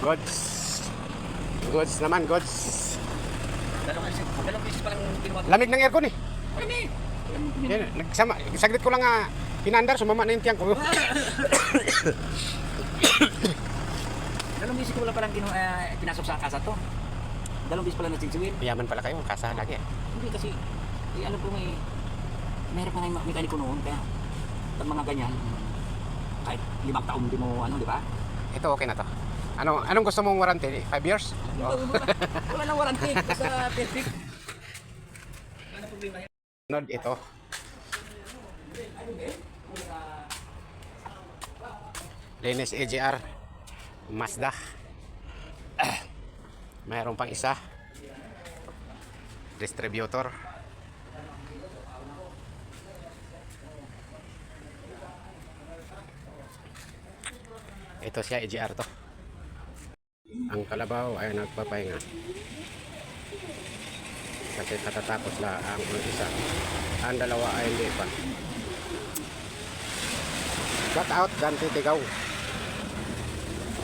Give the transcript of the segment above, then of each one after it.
Goods. Goods naman, goods. Dalawang beses pa lang kinuha. Lamig ng aircon eh. Kami. Yan, nagsama, saglit ko lang pinandar, sumama na yung tiyang ko. Dalawang beses ko wala palang pinasok sa kasa to. Dalawang beses pala nagsisigwin. Yaman pala kayo, kasa lagi. Hindi kasi, alam ko mahirap na nga yung mekaniko noon. Kaya, pag mga ganyan, kahit 5 taon din mo, di ba? Ito okay na to. Anong gusto mong warranty? 5 years? Wala nang warranty, basta perfect. Wala na problema yan. Sunod ito. Linis AGR Mazda. Mayroon pang isa. Distributor. Ito siya, AGR to. Ang kalabaw ay nagpapahinga. Kasi katatapos lang ang isa. Ang dalawa ay hindi pa. Shout out Dante Tigaw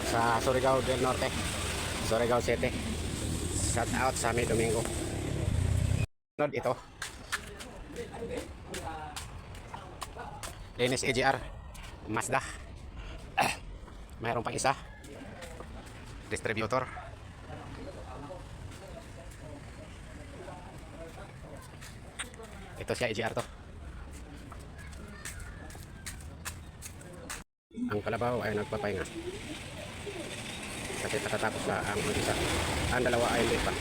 sa Surigao del Norte, Surigao City. Shout out sa May Domingo. Sunod ito. Linis AGR Mazda. Mayroon pang isa. Distributor. Ito siya, AGR to. Ang kalabaw ay nagpapahinga. Kasi katatapos lang ang isa. Ang dalawa ay hindi pa.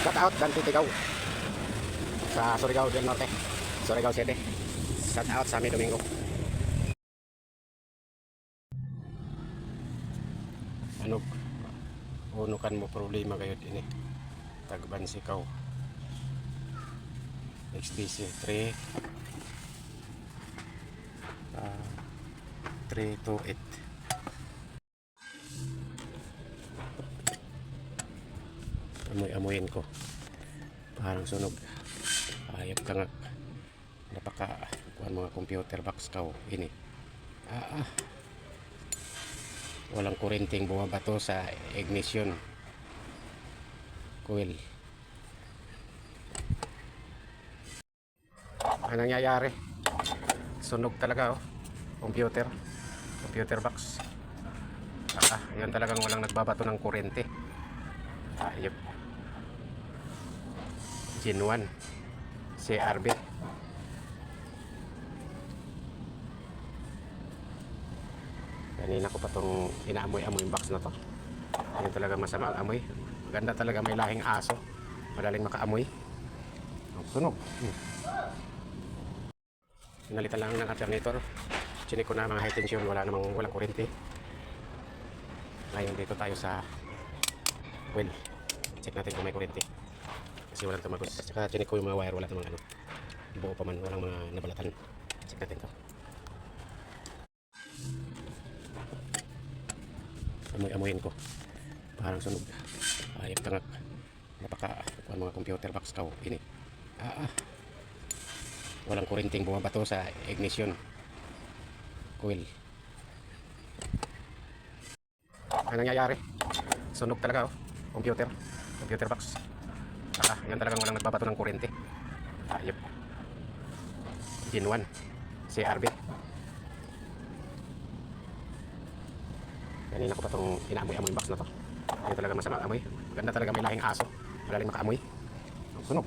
Shout out Dante Tigaw sa Surigao del Norte, Surigao City. Shout out sa May Domingo. Unukan mo problema kayo din eh. Tagban sikaw. XTC 328. Amoy-amoyin ko. Parang sunog. Ayop ka nga. Napaka kuhan mga computer box ka ini. Walang kurenting bumabato sa ignition coil. Ano nangyayari? Sunog talaga computer box. Yan talagang walang nagbabato ng kurente. Ayop. Gen 1 CRB. Kanina ko pa itong inaamoy-amoy yung box na to. Yan talaga masama ang amoy. Maganda talaga, may lahing aso. Madaling makaamoy. Sunog. Pinalitan lang ng alternator. Chinik ko na mga high tension. Walang kurente. Ngayon dito tayo sa well. Check natin kung may kurente. Kasi walang tumagos. Saka chinik ko yung mga wire. Wala namang buo pa man. Walang mga nabalatan. Check natin to. Amoy-amoyin ko. Parang sunog. Ayop ka nga. Napaka mga computer box ka ini. Walang kurenting bumabato sa ignition coil. Ano nangyayari? Sunog talaga computer box. Yan talagang walang nagbabato ng kurente. Ayop. Gen 1 CRB. Kanina ko pa itong inaamoy-amoy yung box na to. Yan talaga masama amoy. Ganda talaga, may lahing aso. Madaling makaamoy. Sunog.